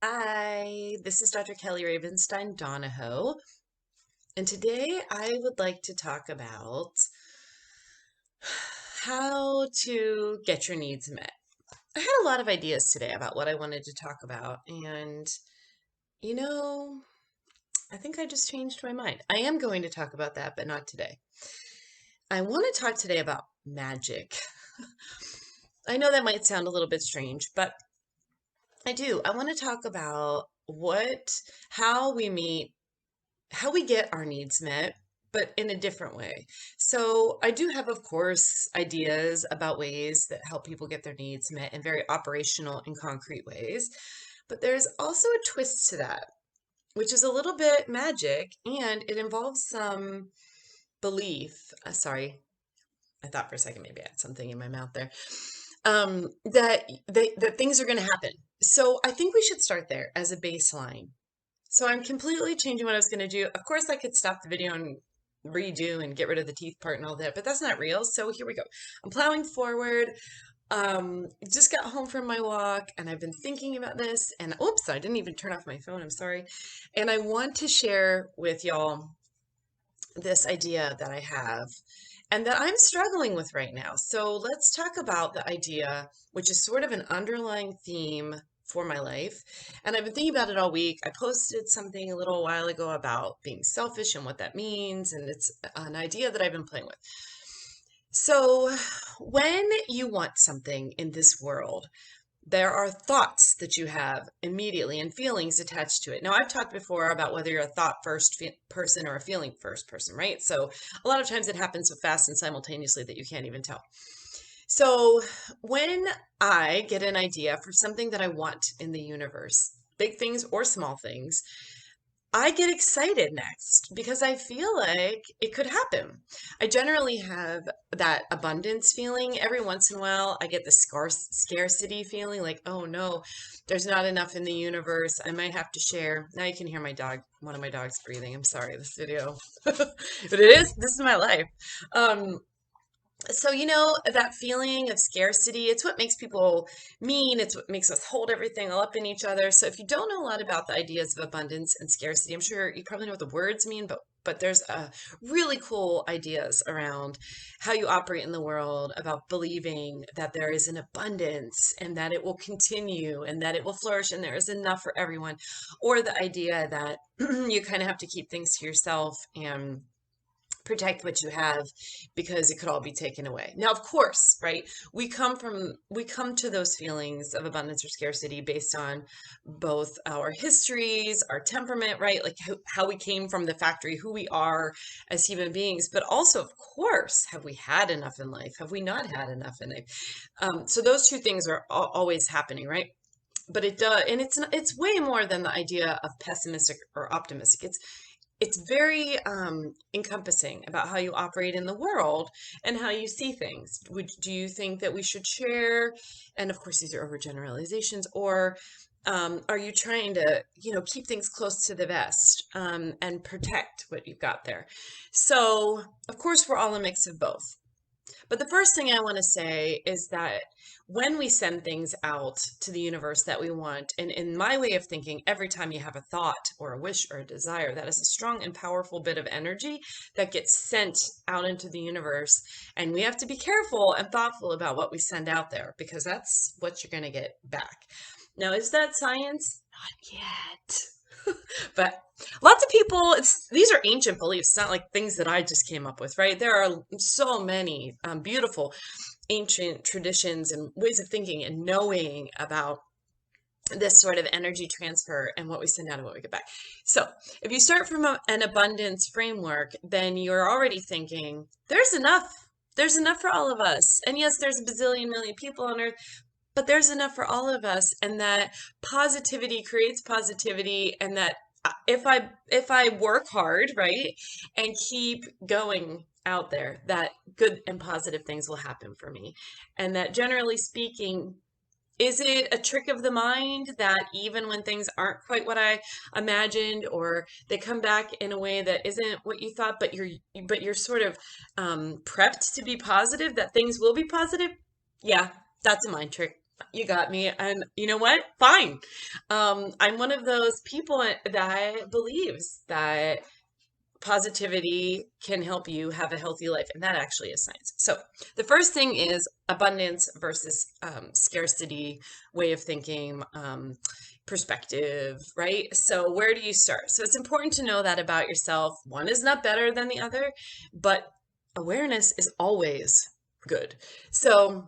Hi, this is Dr. Kelly Donohoe, and today I would like to talk about how to get your needs met. I had a lot of ideas today about what I wanted to talk about, and you know, I think I just changed my mind. I am going to talk about that, but not today. I want to talk today about magic. I know that might sound a little bit strange, but I do. I want to talk about how we meet how we get our needs met, but in a different way. So, I do have, of course, ideas about ways that help people get their needs met in very operational and concrete ways. But there's also a twist to that, which is a little bit magic and it involves some belief. Sorry, I thought for a second maybe I had something in my mouth there. That things are going to happen. So, I think we should start there as a baseline. So I'm completely changing what I was going to do. Of course, I could stop the video and redo and get rid of the teeth part and all that, but that's not real. So here we go. I'm plowing forward. Just got home from my walk and I've been thinking about this and oops, I didn't even turn off my phone. I'm sorry. And I want to share with y'all this idea that I have and that I'm struggling with right now. So let's talk about the idea, which is sort of an underlying theme for my life. And I've been thinking about it all week. I posted something a little while ago about being selfish and what that means. And it's an idea that I've been playing with. So when you want something in this world, there are thoughts that you have immediately and feelings attached to it. Now, I've talked before about whether you're a thought first person or a feeling first person, right? So, a lot of times it happens so fast and simultaneously that you can't even tell. So, when I get an idea for something that I want in the universe, big things or small things, I get excited next because I feel like it could happen. I generally have that abundance feeling. Every once in a while, I get the scarcity feeling like, oh no, there's not enough in the universe. I might have to share. Now you can hear my dog, one of my dogs breathing. I'm sorry, this video, but this is my life. Um, so, that feeling of scarcity, it's what makes people mean. It's what makes us hold everything all up in each other. So, if you don't know a lot about the ideas of abundance and scarcity, I'm sure you probably know what the words mean, but there's really cool ideas around how you operate in the world about believing that there is an abundance and that it will continue and that it will flourish and there is enough for everyone, or the idea that you kind of have to keep things to yourself and protect what you have because it could all be taken away. Now, of course, right? We come to those feelings of abundance or scarcity based on both our histories, our temperament, right? Like how we came from the factory, who we are as human beings, but also, of course, have we had enough in life? Have we not had enough in life? So those two things are always happening, right? But it does, and it's way more than the idea of pessimistic or optimistic. It's very encompassing about how you operate in the world and how you see things. Do you think that we should share? And of course, these are overgeneralizations. Or are you trying to, keep things close to the vest and protect what you've got there? So, of course, we're all a mix of both. But the first thing I want to say is that when we send things out to the universe that we want, and in my way of thinking, every time you have a thought or a wish or a desire, that is a strong and powerful bit of energy that gets sent out into the universe. And we have to be careful and thoughtful about what we send out there because that's what you're going to get back. Now, is that science? Not yet. But lots of people, these are ancient beliefs. It's not like things that I just came up with, right? There are so many beautiful ancient traditions and ways of thinking and knowing about this sort of energy transfer and what we send out and what we get back. So if you start from an abundance framework, then you're already thinking there's enough. There's enough for all of us. And yes, there's a bazillion million people on earth, but there's enough for all of us, and that positivity creates positivity, and that if I work hard, right, and keep going out there, that good and positive things will happen for me. And that generally speaking, is it a trick of the mind that even when things aren't quite what I imagined, or they come back in a way that isn't what you thought, but you're sort of prepped to be positive, that things will be positive? Yeah, that's a mind trick. You got me. And you know what? Fine. I'm one of those people that believes that positivity can help you have a healthy life, and that actually is science. So the first thing is abundance versus scarcity way of thinking, perspective, right? So where do you start? So it's important to know that about yourself. One is not better than the other, but awareness is always good. So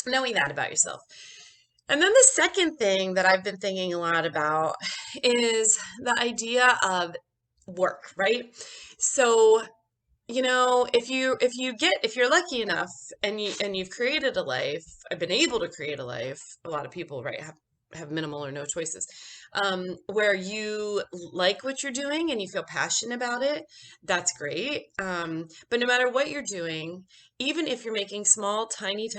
knowing that about yourself. And then the second thing that I've been thinking a lot about is the idea of work, right? So, if you're lucky enough and you've created a life, I've been able to create a life. A lot of people, right, have minimal or no choices, where you like what you're doing and you feel passionate about it. That's great. But no matter what you're doing, even if you're making small, tiny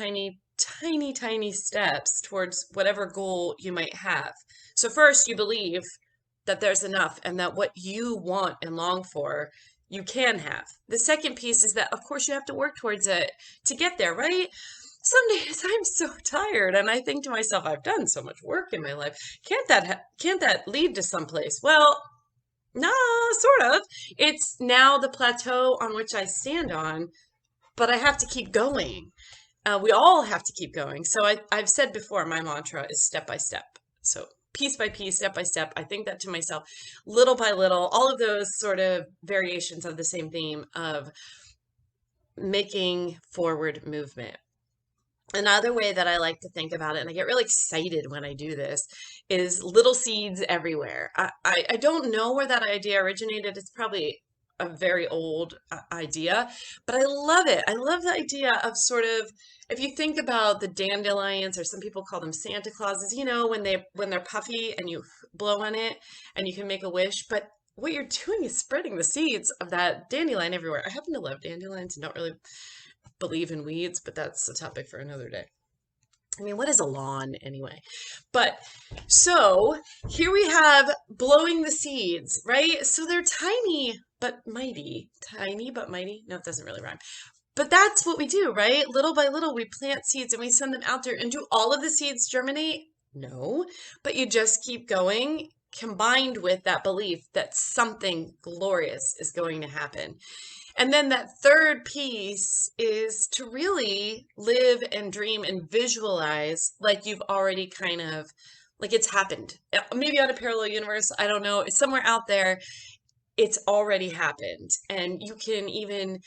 steps towards whatever goal you might have. So first, you believe that there's enough and that what you want and long for, you can have. The second piece is that, of course, you have to work towards it to get there, right? Some days I'm so tired and I think to myself, I've done so much work in my life. Can't that lead to someplace? Well, no, sort of. It's now the plateau on which I stand on, but I have to keep going. We all have to keep going. So I've said before, my mantra is step by step. So piece by piece, step by step. I think that to myself, little by little, all of those sort of variations of the same theme of making forward movement. Another way that I like to think about it, and I get really excited when I do this, is little seeds everywhere. I don't know where that idea originated. It's probably a very old idea, but I love it. I love the idea of sort of, if you think about the dandelions, or some people call them Santa Clauses, when they're puffy and you blow on it and you can make a wish, but what you're doing is spreading the seeds of that dandelion everywhere. I happen to love dandelions and don't really believe in weeds, but that's a topic for another day. I mean, what is a lawn anyway? But so here we have blowing the seeds, right? So they're tiny but mighty. Tiny but mighty. No, it doesn't really rhyme. But that's what we do, right? Little by little, we plant seeds and we send them out there. And do all of the seeds germinate? No, but you just keep going, combined with that belief that something glorious is going to happen. And then that third piece is to really live and dream and visualize like you've already kind of, like it's happened. Maybe on a parallel universe, I don't know. It's somewhere out there, it's already happened. And you can even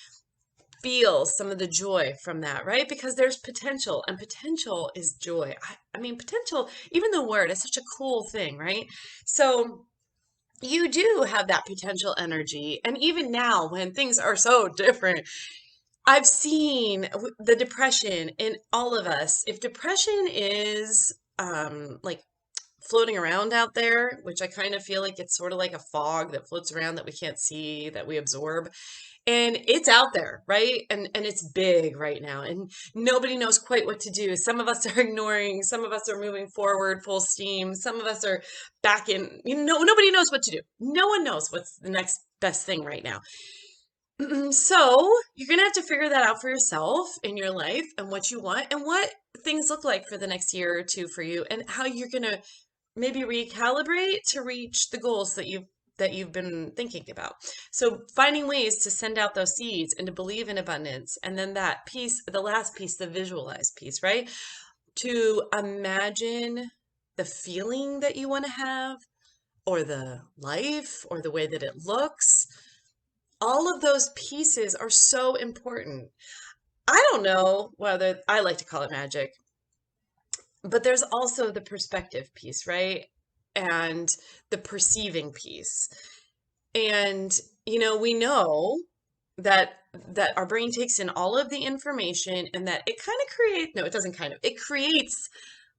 feel some of the joy from that, right? Because there's potential, and potential is joy. I mean, potential, even the word is such a cool thing, right? So you do have that potential energy. And even now, when things are so different, I've seen the depression in all of us. If depression is like floating around out there, which I kind of feel like it's sort of like a fog that floats around that we can't see, that we absorb, and it's out there, right? And it's big right now, and nobody knows quite what to do. Some of us are ignoring, some of us are moving forward full steam, some of us are back in, nobody knows what to do. No one knows what's the next best thing right now. So you're gonna have to figure that out for yourself in your life, and what you want and what things look like for the next year or two for you, and how you're gonna maybe recalibrate to reach the goals that you've been thinking about. So finding ways to send out those seeds and to believe in abundance. And then that piece, the last piece, the visualize piece, right? To imagine the feeling that you want to have, or the life, or the way that it looks. All of those pieces are so important. I don't know whether I like to call it magic, but there's also the perspective piece, right? And the perceiving piece. And we know that our brain takes in all of the information, and that it kind of creates, no, it doesn't kind of, it creates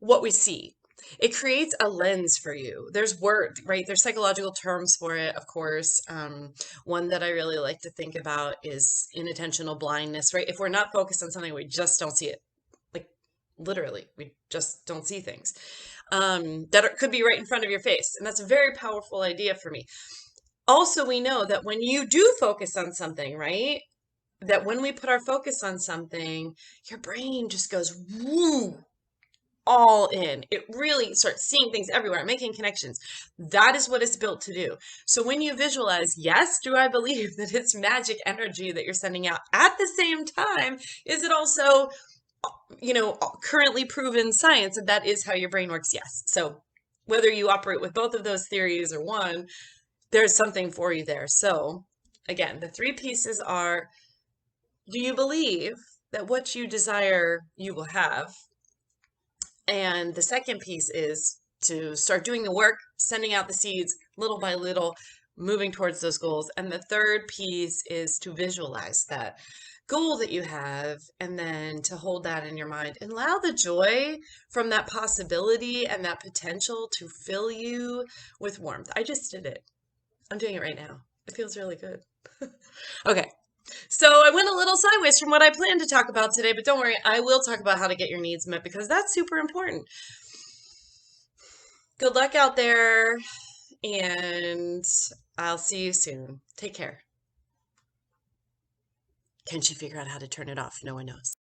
what we see. It creates a lens for you. There's word, right? There's psychological terms for it, of course. One that I really like to think about is inattentional blindness, right? If we're not focused on something, we just don't see it. Like literally, we just don't see things could be right in front of your face. And that's a very powerful idea for me. Also, we know that when you do focus on something, right? That when we put our focus on something, your brain just goes woo, all in. It really starts seeing things everywhere, making connections. That is what it's built to do. So when you visualize, yes, do I believe that it's magic energy that you're sending out? At the same time, is it also, currently proven science that that is how your brain works? Yes. So whether you operate with both of those theories or one, there's something for you there. So again, the three pieces are, do you believe that what you desire you will have? And the second piece is to start doing the work, sending out the seeds little by little, moving towards those goals. And the third piece is to visualize that goal that you have and then to hold that in your mind and allow the joy from that possibility and that potential to fill you with warmth. I just did it. I'm doing it right now. It feels really good. Okay. So I went a little sideways from what I planned to talk about today, but don't worry, I will talk about how to get your needs met because that's super important. Good luck out there, and I'll see you soon. Take care. Can she figure out how to turn it off? No one knows.